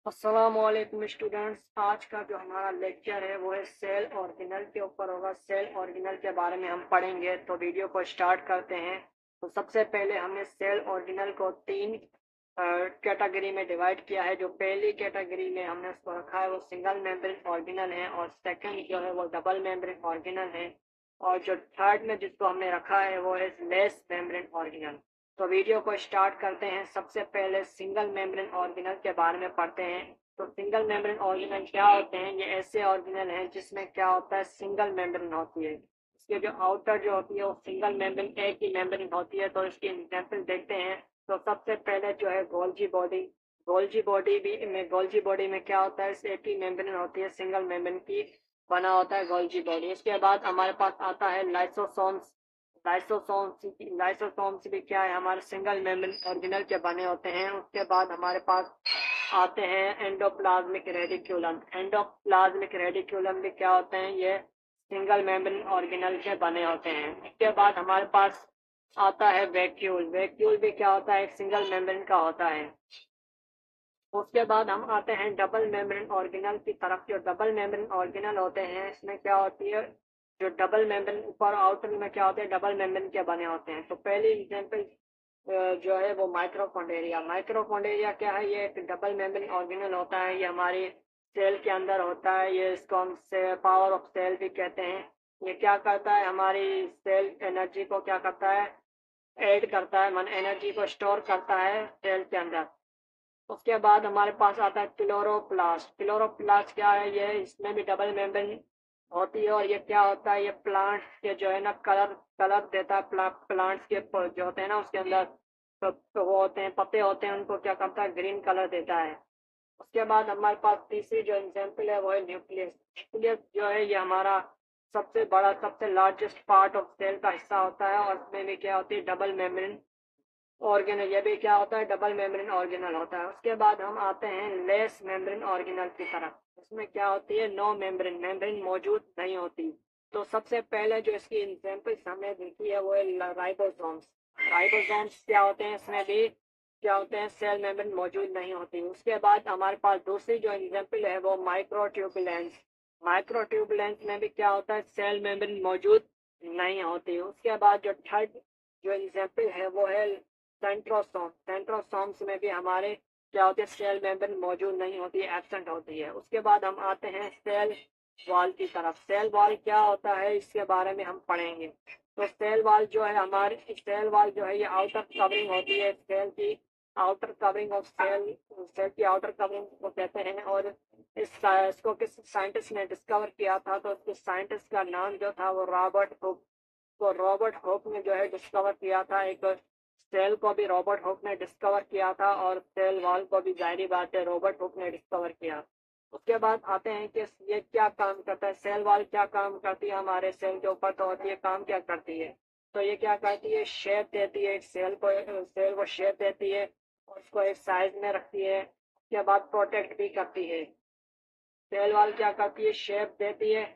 अस्सलामुअलैकुम स्टूडेंट्स। आज का जो हमारा लेक्चर है वो है सेल ऑर्गेनल के ऊपर होगा। सेल ऑर्गेनल के बारे में हम पढ़ेंगे, तो वीडियो को स्टार्ट करते हैं। तो सबसे पहले हमने सेल ऑर्गेनल को तीन कैटेगरी में डिवाइड किया है। जो पहली कैटेगरी में हमने उसको रखा है वो सिंगल मेम्ब्रेन ऑर्गेनल है, और सेकंड जो है वो डबल मेम्ब्रेन ऑर्गेनल है, और जो थर्ड में जिसको हमने रखा है वो है लेस मेम्ब्रेन ऑर्गेनल। तो वीडियो को स्टार्ट करते हैं। सबसे पहले सिंगल मेम्ब्रेन ऑर्गेनल के बारे में पढ़ते हैं। तो सिंगल मेम्ब्रेन ऑर्गेनल क्या होते हैं? ये ऐसे ऑर्गेनल हैं जिसमें क्या होता है, सिंगल मेम्ब्रेन होती है। इसके जो आउटर जो होती है वो सिंगल मेम्ब्रेन, एक ही मेम्ब्रेन होती है। तो इसकी एग्जांपल देखते हैं। तो सबसे पहले जो है गोल्जी बॉडी। गोल्जी बॉडी में क्या होता है, एक ही मेम्ब्रेन होती है, सिंगल मेम्ब्रेन की बना होता है गोल्जी बॉडी। इसके बाद हमारे पास आता है लाइसोसोम्स। लाइसोसोम्स भी क्या है, हमारे सिंगल मेम्ब्रेन ऑर्गेनल के बने होते हैं। उसके बाद हमारे पास आते हैं एंडोप्लाज्मिक रेडिक्यूलम। एंडोप्लाज्मिक रेडिक्यूलम भी क्या होते हैं, ये सिंगल मेम्ब्रेन ऑर्गेनल के बने होते हैं। इसके बाद हमारे पास आता है वैक्यूल। वैक्यूल भी क्या होता है, एक सिंगल मेम्ब्रेन का होता है। उसके बाद हम आते हैं डबल मेम्ब्रेन ऑर्गेनल की तरफ। जो डबल मेम्ब्रेन ऑर्गेनल होते हैं इसमें क्या होती है, जो डबल मेम्ब्रेन ऊपर आउटर में क्या होते हैं, डबल मेम्ब्रेन के बने होते हैं। तो पहली एग्जांपल जो है वो माइक्रोकॉन्ड्रिया। माइक्रोकॉन्ड्रिया क्या है, ये एक डबल मेम्ब्रेन ऑर्गेनल होता है। ये हमारी सेल के अंदर होता है। ये इसको हम पावर ऑफ सेल भी कहते हैं। ये क्या करता है, हमारी सेल एनर्जी को क्या करता है, ऐड करता है, मन एनर्जी को स्टोर करता है सेल के अंदर। उसके बाद हमारे पास आता है क्लोरोप्लास्ट। क्लोरोप्लास्ट क्या है, ये इसमें भी डबल मेम्ब्रेन होती है। और ये क्या होता है, ये प्लांट के जो है ना कलर कलर देता है। प्लांट्स के जो होते हैं ना उसके अंदर तो वो होते हैं, पत्ते होते हैं, उनको क्या करता है, ग्रीन कलर देता है। उसके बाद हमारे पास तीसरी जो एग्जाम्पल है वो है न्यूक्लियस। न्यूक्लियस जो है ये हमारा सबसे बड़ा, सबसे लार्जेस्ट पार्ट ऑफ सेल का हिस्सा होता है। और इसमें भी क्या होती है, डबल मेम्ब्रेन ऑर्गेनल। ये भी क्या होता है, डबल मेम्ब्रेन ऑर्गेनल होता है। उसके बाद हम आते हैं लेस मेम्ब्रेन ऑर्गेनल की तरफ। इसमें क्या होती है, नो मेम्ब्रेन, मेम्ब्रेन मौजूद नहीं होती। तो सबसे पहले जो इसकी एग्जांपल्स हमने देखी है वो है राइबोसोम्स। राइबोसोम्स क्या होते हैं, इसमें भी क्या होते हैं, सेल मेम्ब्रेन मौजूद नहीं होती। उसके बाद हमारे पास दूसरी जो एग्जांपल है वो माइक्रोट्यूबुलेंस। माइक्रोट्यूबुलेंस में भी क्या होता है, सेल मेम्ब्रेन मौजूद नहीं होती। उसके बाद जो थर्ड जो एग्जांपल है वो है सेंट्रोसोम। सेंट्रोसोम्स में भी हमारे क्या होते हैं, सेल मेम्ब्रेन मौजूद नहीं होती है, एब्सेंट होती है। उसके बाद हम आते हैं सेल वॉल की तरफ। सेल वॉल क्या होता है, इसके बारे में हम पढ़ेंगे। तो सेल वॉल जो है, हमारी सेल वॉल जो है ये आउटर कवरिंग होती है सेल की। Outer covering of cell, cell की आउटर कवरिंग को कहते हैं। और इसको किस साइंटिस्ट ने डिस्कवर किया था, तो उस साइंटिस्ट का नाम जो था वो रॉबर्ट हुक। तो रॉबर्ट हुक ने जो है डिस्कवर किया था, एक सेल को भी रॉबर्ट हुक ने डिस्कवर किया था, और सेल वॉल को भी जाहिर बात है रॉबर्ट हुक ने डिस्कवर किया। उसके बाद आते हैं कि ये क्या काम करता है, सेल वॉल क्या काम करती है हमारे सेल के ऊपर। तो ये काम क्या करती है, तो ये क्या करती है, शेप देती है सेल को शेप देती है, और उसको एक साइज में रखती है। उसके बाद प्रोटेक्ट भी करती है। सेल वॉल क्या करती है, शेप देती है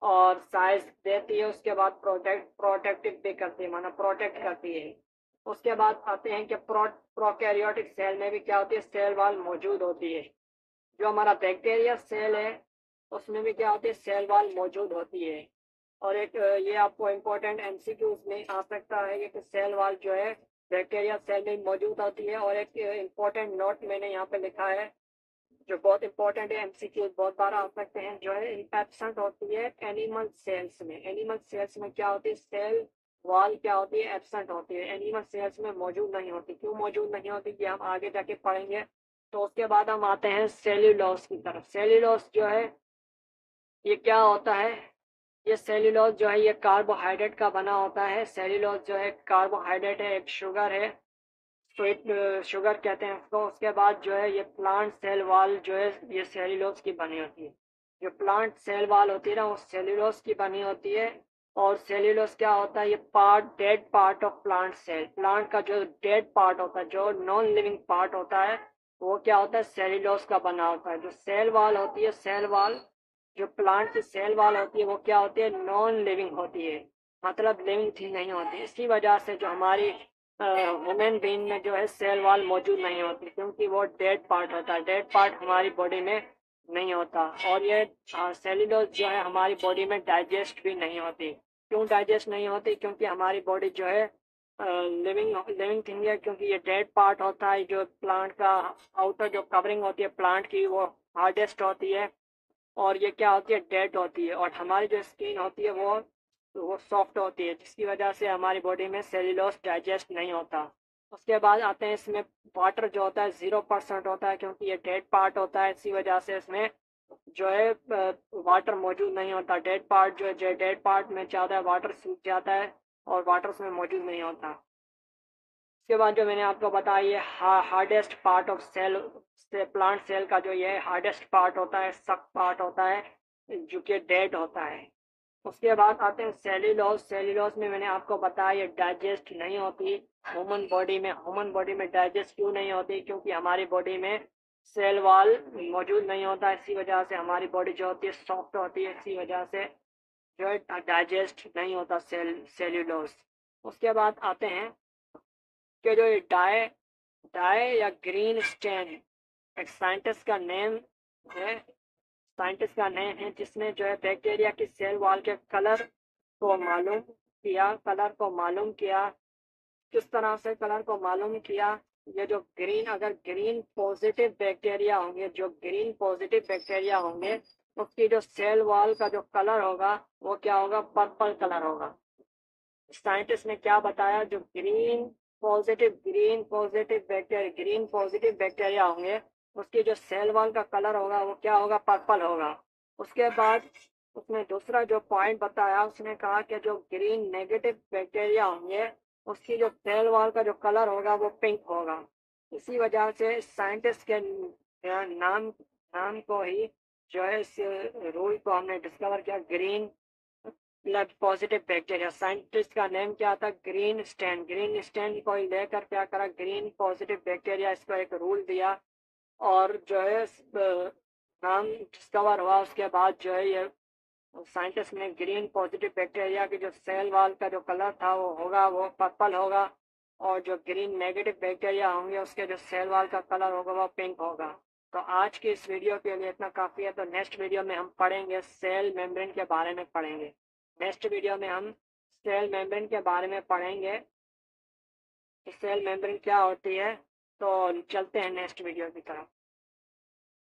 और साइज देती है। उसके बाद प्रोटेक्टिव भी करती है, माना प्रोटेक्ट करती है। उसके बाद आते हैं कि प्रोकैरियोटिक सेल में भी क्या होती है, सेल वॉल मौजूद होती है। जो हमारा बैक्टीरिया सेल है उसमें भी क्या होती है, सेल वॉल मौजूद होती है। और एक ये आपको इम्पोर्टेंट एमसीक्यूज में आ सकता है कि सेल वॉल जो है बैक्टीरिया सेल में मौजूद होती है। और एक इम्पोर्टेंट नोट मैंने यहाँ पे लिखा है जो बहुत इंपॉर्टेंट है, एमसीक्यू बहुत बार आ सकते हैं, जो है एब्सेंट होती है एनिमल सेल्स में। एनिमल सेल्स में क्या होती है, सेल वॉल क्या होती है, एब्सेंट होती है, एनिमल सेल्स में मौजूद नहीं होती। क्यों मौजूद नहीं होती ये हम आगे जाके पढ़ेंगे। तो उसके बाद हम आते हैं सेल्यूलोज की तरफ। सेल्यूलोज जो है ये क्या होता है, ये सेल्यूलोज जो है ये कार्बोहाइड्रेट का बना होता है। सेल्यूलोज जो है कार्बोहाइड्रेट है, एक शुगर है, स्वीट शुगर कहते हैं इसको। उसके बाद जो है ये प्लांट सेल वॉल जो है ये सेल्यूलोज की बनी होती है। जो प्लांट सेल वॉल होती है ना वो सेल्यूलोज की बनी होती है। और सेल्यूलोज क्या होता है, ये dead part of plant cell. Plant का जो डेड पार्ट होता है, जो नॉन लिविंग पार्ट होता है, वो क्या होता है, सेल्यूलोज का बना होता है। जो सेल वॉल होती है, सेल वॉल जो प्लांट की सेल वॉल होती है वो क्या होती है, नॉन लिविंग होती है, मतलब लिविंग थिंग नहीं होती। इसी वजह से जो हमारी ह्यूमन बीइंग में जो है सेल वॉल मौजूद नहीं होती, क्योंकि वो डेड पार्ट होता है, डेड पार्ट हमारी बॉडी में नहीं होता। और ये सेल्यूलोज जो है हमारी बॉडी में डाइजेस्ट भी नहीं होती। क्यों डाइजेस्ट नहीं होती? क्योंकि हमारी बॉडी जो है लिविंग लिविंग थिंग है, क्योंकि ये डेड पार्ट होता है। जो प्लांट का आउटर जो कवरिंग होती है प्लांट की, वो हार्डेस्ट होती है, और ये क्या होती है, डेड होती है। और हमारी जो स्किन होती है वो सॉफ्ट होती है, जिसकी वजह से हमारी बॉडी में सेल्यूलोज डाइजेस्ट नहीं होता। उसके बाद आते हैं इसमें वाटर जो होता है 0% होता है, क्योंकि ये डेड पार्ट होता है, इसी वजह से इसमें जो है वाटर मौजूद नहीं होता। डेड पार्ट जो है, डेड पार्ट में ज़्यादा वाटर सूख जाता है और वाटर उसमें मौजूद नहीं होता। उसके बाद जो मैंने आपको बताया, ये हार्डेस्ट पार्ट ऑफ सेल से प्लांट सेल का जो ये हार्डेस्ट पार्ट होता है, सख्त पार्ट होता है, जो कि डेड होता है। उसके बाद आते हैं सेल्यूलोज। सेल्यूलोज में मैंने आपको बताया ये डाइजेस्ट नहीं होती ह्यूमन बॉडी में। ह्यूमन बॉडी में डाइजेस्ट क्यों नहीं होती? क्योंकि हमारी बॉडी में सेल वॉल मौजूद नहीं होता, इसी वजह से हमारी बॉडी जो होती है सॉफ्ट होती है, इसी वजह से जो है डाइजेस्ट नहीं होता सेल्यूलोज। उसके बाद आते हैं कि जो ये डाई डाई या ग्रीन स्टेन है, एक साइंटिस्ट का नेम है, जिसने जो है बैक्टीरिया की सेल वॉल के कलर को मालूम किया। किस तरह से कलर को मालूम किया? ये जो अगर ग्रीन पॉजिटिव बैक्टीरिया होंगे, जो ग्रीन पॉजिटिव बैक्टीरिया होंगे, उसकी जो सेल वॉल का जो कलर होगा वो क्या होगा? पर्पल कलर होगा। साइंटिस्ट ने क्या बताया? जो ग्रीन पॉजिटिव बैक्टीरिया होंगे, उसकी जो सेल वॉल का कलर होगा वो क्या होगा? पर्पल होगा। उसके बाद उसने दूसरा जो पॉइंट बताया, उसने कहा कि जो ग्रीन नेगेटिव बैक्टीरिया होंगे, उसकी जो सेल वॉल का जो कलर होगा वो पिंक होगा। इसी वजह से साइंटिस्ट के नाम नाम को ही जो है इस रूल को हमने डिस्कवर किया, green blood positive bacteria. Scientist का नेम क्या था? ग्रीन स्टैंड को ही लेकर क्या करा? ग्रीन पॉजिटिव बैक्टीरिया, इसको एक रूल दिया, और जो है नाम डिस्कवर हुआ। उसके बाद जो है ये साइंटिस्ट ने ग्रीन पॉजिटिव बैक्टीरिया की जो सेल वॉल का जो कलर था वो पर्पल होगा, और जो ग्रीन नेगेटिव बैक्टीरिया होंगे उसके जो सेल वॉल का कलर होगा वो पिंक होगा। तो आज की इस वीडियो के लिए इतना काफ़ी है। तो नेक्स्ट वीडियो में हम पढ़ेंगे सेल मेम्ब्रेन के बारे में पढ़ेंगे। नेक्स्ट वीडियो में हम सेल मेम्ब्रेन के बारे में पढ़ेंगे कि सेल मेम्ब्रेन क्या होती है। तो चलते हैं नेक्स्ट वीडियो की तरफ।